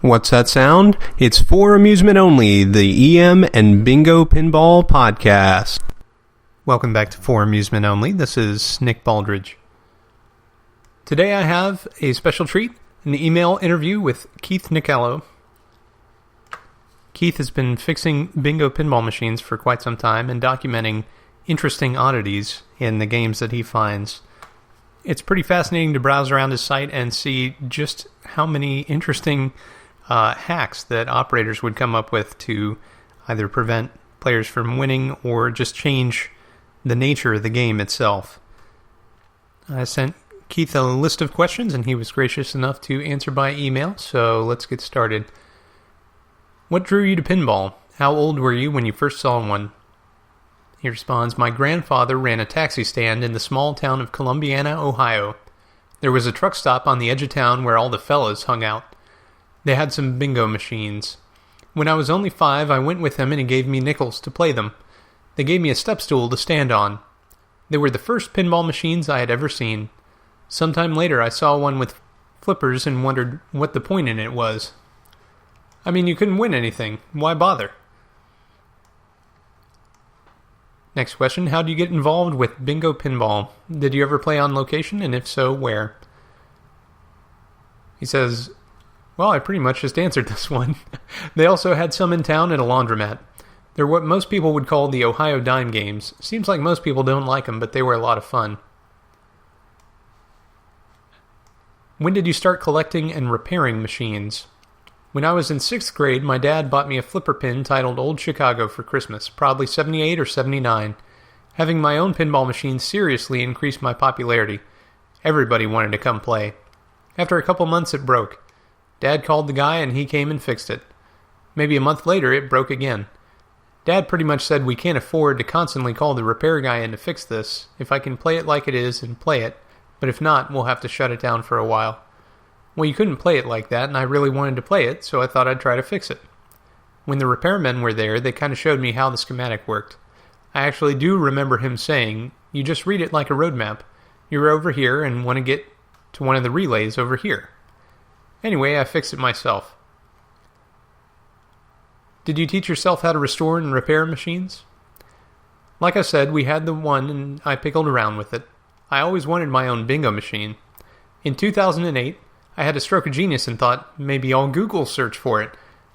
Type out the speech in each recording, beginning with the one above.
What's that sound? It's For Amusement Only, the EM and Bingo Pinball Podcast. Welcome back to For Amusement Only. This is Nick Baldridge. Today I have a special treat, an email interview with Keith Nickalo. Keith has been fixing bingo pinball machines for quite some time and documenting interesting oddities in the games that he finds. It's pretty fascinating to browse around his site and see just how many interesting hacks that operators would come up with to either prevent players from winning or just change the nature of the game itself. I sent Keith a list of questions and he was gracious enough to answer by email, so let's get started. What drew you to pinball? How old were you when you first saw one? He responds, my grandfather ran a taxi stand in the small town of Columbiana, Ohio. There was a truck stop on the edge of town where all the fellas hung out. They had some bingo machines. When I was only 5, I went with him and he gave me nickels to play them. They gave me a step stool to stand on. They were the first pinball machines I had ever seen. Sometime later I saw one with flippers and wondered what the point in it was. I mean, you couldn't win anything. Why bother? Next question, how do you get involved with bingo pinball? Did you ever play on location, and if so, where? He says, well, I pretty much just answered this one. They also had some in town at a laundromat. They're what most people would call the Ohio dime games. Seems like most people don't like them, but they were a lot of fun. When did you start collecting and repairing machines? When I was in 6th grade, my dad bought me a flipper pin titled Old Chicago for Christmas, probably 78 or 79. Having my own pinball machine seriously increased my popularity. Everybody wanted to come play. After a couple months, it broke. Dad called the guy and he came and fixed it. Maybe a month later, it broke again. Dad pretty much said we can't afford to constantly call the repair guy in to fix this. If I can play it like it is, and play it, but if not, we'll have to shut it down for a while. Well, you couldn't play it like that, and I really wanted to play it, so I thought I'd try to fix it. When the repairmen were there, they kind of showed me how the schematic worked. I actually do remember him saying, you just read it like a road map. You're over here and want to get to one of the relays over here. Anyway, I fixed it myself. Did you teach yourself how to restore and repair machines? Like I said, we had the one and I pickled around with it. I always wanted my own bingo machine. In 2008, I had a stroke of genius and thought, maybe I'll Google search for it.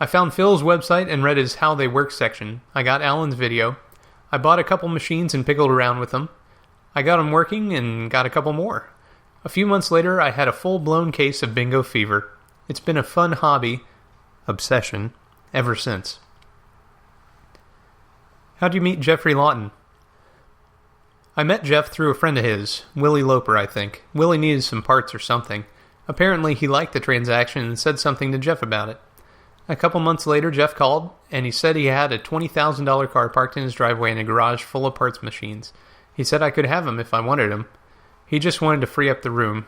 I found Phil's website and read his How They Work section. I got Alan's video. I bought a couple machines and pickled around with them. I got them working and got a couple more. A few months later, I had a full-blown case of bingo fever. It's been a fun hobby, obsession, ever since. How'd you meet Jeffrey Lawton? I met Jeff through a friend of his, Willie Loper, I think. Willie needed some parts or something. Apparently, he liked the transaction and said something to Jeff about it. A couple months later, Jeff called, and he said he had a $20,000 car parked in his driveway in a garage full of parts machines. He said I could have them if I wanted them. He just wanted to free up the room.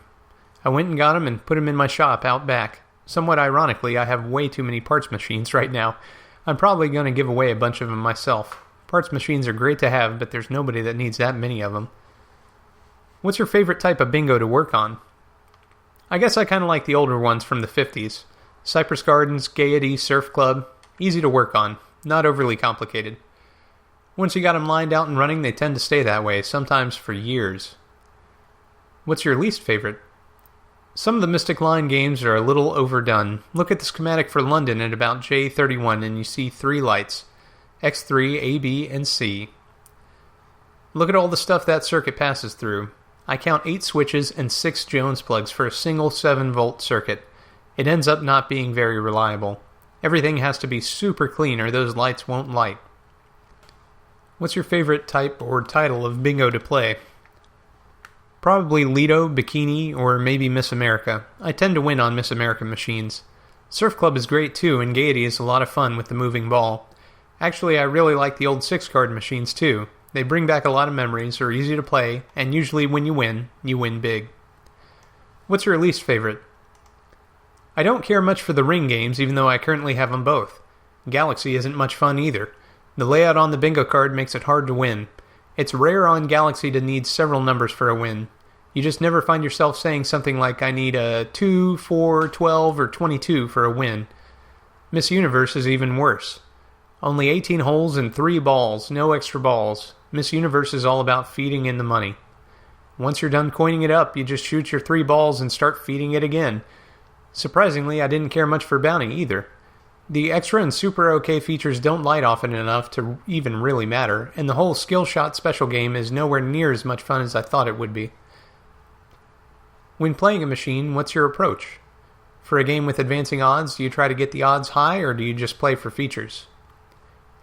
I went and got him and put him in my shop out back. Somewhat ironically, I have way too many parts machines right now. I'm probably going to give away a bunch of them myself. Parts machines are great to have, but there's nobody that needs that many of them. What's your favorite type of bingo to work on? I guess I kind of like the older ones from the 50s. Cypress Gardens, Gaiety, Surf Club. Easy to work on. Not overly complicated. Once you got them lined out and running, they tend to stay that way, sometimes for years. What's your least favorite? Some of the Mystic Line games are a little overdone. Look at the schematic for London at about J31 and you see 3 lights. X3, A, B, and C. Look at all the stuff that circuit passes through. I count 8 switches and 6 Jones plugs for a single 7-volt circuit. It ends up not being very reliable. Everything has to be super clean or those lights won't light. What's your favorite type or title of bingo to play? Probably Lido, Bikini, or maybe Miss America. I tend to win on Miss America machines. Surf Club is great too, and Gaiety is a lot of fun with the moving ball. Actually, I really like the old 6-card machines too. They bring back a lot of memories, are easy to play, and usually when you win big. What's your least favorite? I don't care much for the ring games, even though I currently have them both. Galaxy isn't much fun either. The layout on the bingo card makes it hard to win. It's rare on Galaxy to need several numbers for a win. You just never find yourself saying something like, I need a 2, 4, 12, or 22 for a win. Miss Universe is even worse. Only 18 holes and 3 balls, no extra balls. Miss Universe is all about feeding in the money. Once you're done coining it up, you just shoot your 3 balls and start feeding it again. Surprisingly, I didn't care much for bounty either. The extra and super OK features don't light often enough to even really matter, and the whole skill shot special game is nowhere near as much fun as I thought it would be. When playing a machine, what's your approach? For a game with advancing odds, do you try to get the odds high, or do you just play for features?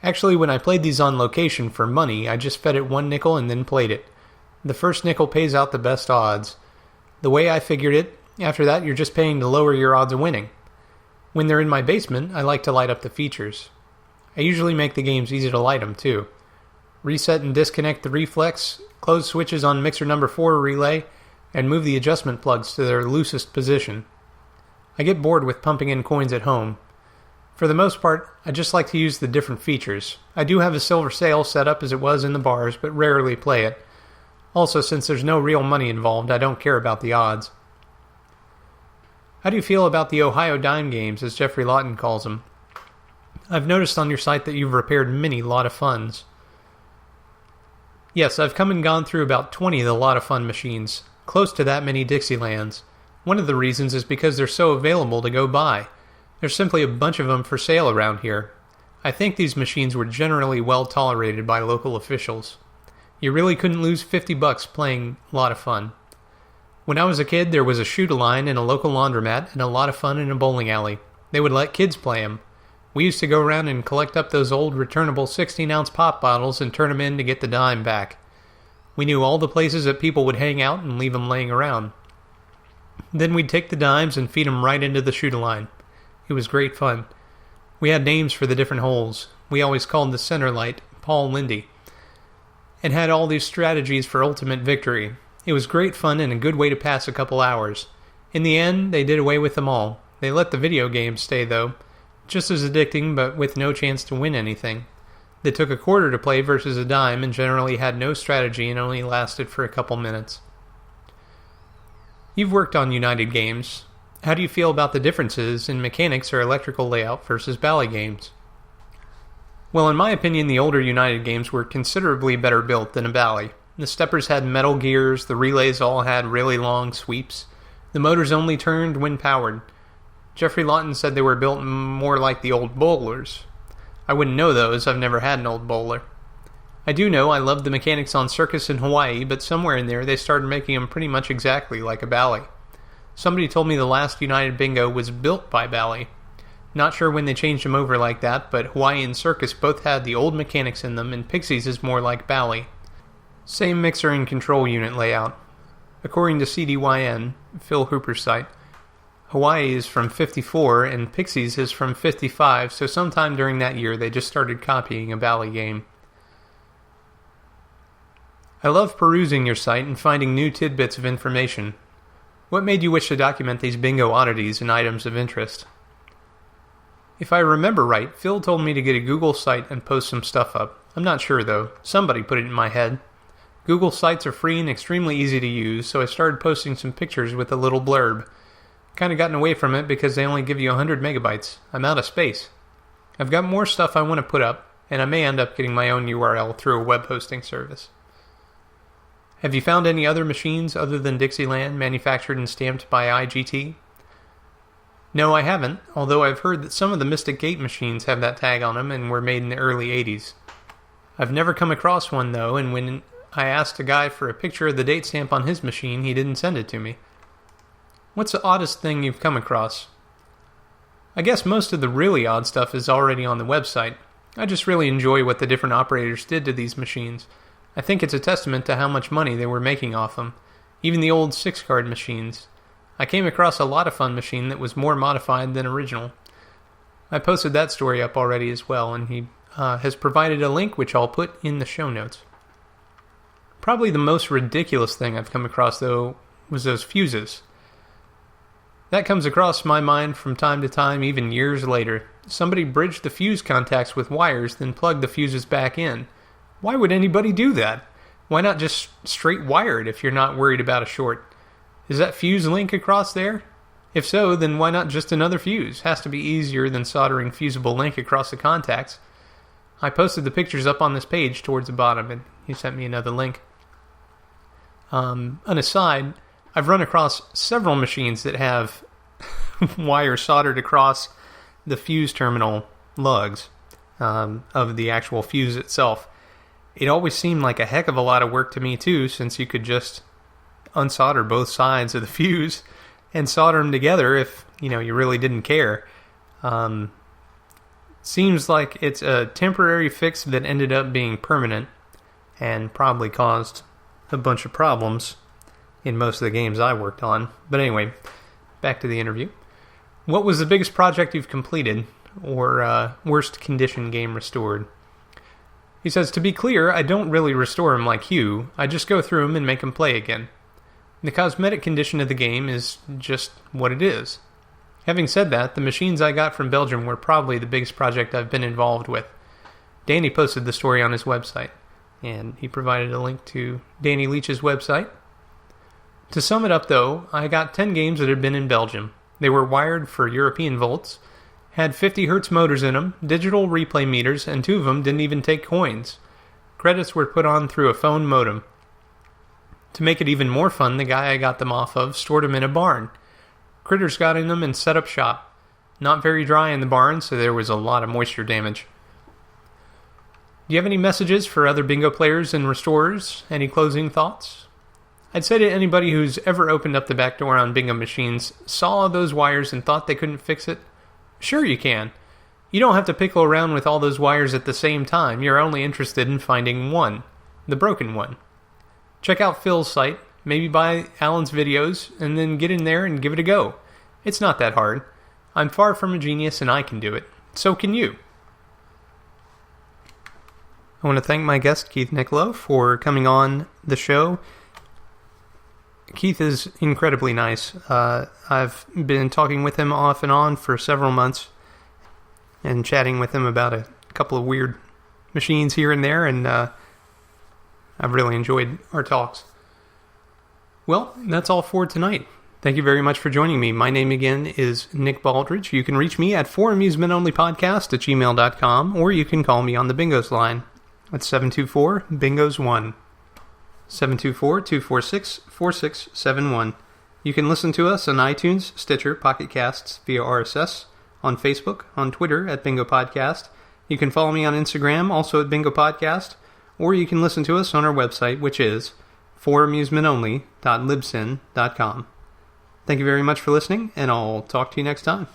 Actually, when I played these on location for money, I just fed it 1 nickel and then played it. The first nickel pays out the best odds. The way I figured it, after that you're just paying to lower your odds of winning. When they're in my basement, I like to light up the features. I usually make the games easy to light them too. Reset and disconnect the reflex, close switches on mixer number 4 relay, and move the adjustment plugs to their loosest position. I get bored with pumping in coins at home. For the most part, I just like to use the different features. I do have a silver sail set up as it was in the bars, but rarely play it. Also, since there's no real money involved, I don't care about the odds. How do you feel about the Ohio dime games, as Jeffrey Lawton calls them? I've noticed on your site that you've repaired many lot of funds. Yes, I've come and gone through about 20 of the lot of fun machines, close to that many Dixielands. One of the reasons is because they're so available to go buy. There's simply a bunch of them for sale around here. I think these machines were generally well tolerated by local officials. You really couldn't lose $50 playing a lot of fun. When I was a kid, there was a shoot-a-line in a local laundromat and a lot of fun in a bowling alley. They would let kids play them. We used to go around and collect up those old returnable 16-ounce pop bottles and turn them in to get the dime back. We knew all the places that people would hang out and leave them laying around. Then we'd take the dimes and feed them right into the shoot-a-line. It was great fun. We had names for the different holes. We always called the center light Paul Lindy, and had all these strategies for ultimate victory. It was great fun and a good way to pass a couple hours. In the end, they did away with them all. They let the video games stay, though. Just as addicting, but with no chance to win anything. They took a quarter to play versus a dime and generally had no strategy and only lasted for a couple minutes. You've worked on United games. How do you feel about the differences in mechanics or electrical layout versus Bally games? Well, in my opinion, the older United games were considerably better built than a Bally. The steppers had metal gears, the relays all had really long sweeps. The motors only turned when powered. Jeffrey Lawton said they were built more like the old bowlers. I wouldn't know those, I've never had an old bowler. I do know I loved the mechanics on Circus in Hawaii, but somewhere in there they started making them pretty much exactly like a Bally. Somebody told me the last United Bingo was built by Bally. Not sure when they changed them over like that, but Hawaii and Circus both had the old mechanics in them, and Pixie's is more like Bally. Same mixer and control unit layout. According to CDYN, Phil Hooper's site, Hawaii is from 54 and Pixie's is from 55, so sometime during that year they just started copying a Bally game. I love perusing your site and finding new tidbits of information. What made you wish to document these bingo oddities and items of interest? If I remember right, Phil told me to get a Google site and post some stuff up. I'm not sure though. Somebody put it in my head. Google sites are free and extremely easy to use, so I started posting some pictures with a little blurb. Kinda gotten away from it because they only give you 100 megabytes. I'm out of space. I've got more stuff I want to put up, and I may end up getting my own URL through a web hosting service. Have you found any other machines other than Dixieland manufactured and stamped by IGT? No, I haven't, although I've heard that some of the Mystic Gate machines have that tag on them and were made in the early 80s. I've never come across one though, and when I asked a guy for a picture of the date stamp on his machine, he didn't send it to me. What's the oddest thing you've come across? I guess most of the really odd stuff is already on the website. I just really enjoy what the different operators did to these machines. I think it's a testament to how much money they were making off them. Even the old 6-card machines. I came across a lot of fun machine that was more modified than original. I posted that story up already as well, and he has provided a link which I'll put in the show notes. Probably the most ridiculous thing I've come across, though, was those fuses. That comes across my mind from time to time, even years later. Somebody bridged the fuse contacts with wires, then plugged the fuses back in. Why would anybody do that? Why not just straight wire it if you're not worried about a short? Is that fuse link across there? If so, then why not just another fuse? Has to be easier than soldering fusible link across the contacts. I posted the pictures up on this page towards the bottom, and he sent me another link. An aside, I've run across several machines that have wire soldered across the fuse terminal lugs of the actual fuse itself. It always seemed like a heck of a lot of work to me too, since you could just unsolder both sides of the fuse and solder them together if you really didn't care. Seems like it's a temporary fix that ended up being permanent and probably caused a bunch of problems in most of the games I worked on. But anyway, back to the interview. What was the biggest project you've completed, or worst condition game restored? He says, to be clear, I don't really restore them like Hugh. I just go through them and make them play again. The cosmetic condition of the game is just what it is. Having said that, the machines I got from Belgium were probably the biggest project I've been involved with. Danny posted the story on his website, and he provided a link to Danny Leach's website. To sum it up, though, I got 10 games that had been in Belgium. They were wired for European volts, had 50 Hz motors in them, digital replay meters, and 2 of them didn't even take coins. Credits were put on through a phone modem. To make it even more fun, the guy I got them off of stored them in a barn. Critters got in them and set up shop. Not very dry in the barn, so there was a lot of moisture damage. Do you have any messages for other bingo players and restorers? Any closing thoughts? I'd say to anybody who's ever opened up the back door on bingo machines, saw those wires and thought they couldn't fix it, sure you can. You don't have to pickle around with all those wires at the same time. You're only interested in finding one, the broken one. Check out Phil's site, maybe buy Alan's videos, and then get in there and give it a go. It's not that hard. I'm far from a genius and I can do it. So can you. I want to thank my guest, Keith Nickalo, for coming on the show. Keith is incredibly nice. I've been talking with him off and on for several months and chatting with him about a couple of weird machines here and there, and I've really enjoyed our talks. Well, that's all for tonight. Thank you very much for joining me. My name again is Nick Baldridge. You can reach me at foramusementonlypodcast@gmail.com, or you can call me on the Bingos line at 724-BINGOS1. 724-246-4671. You can listen to us on iTunes, Stitcher, Pocket Casts, via RSS, on Facebook, on Twitter at Bingo Podcast. You can follow me on Instagram, also at Bingo Podcast, or you can listen to us on our website, which is foramusementonly.libsyn.com. Thank you very much for listening, and I'll talk to you next time.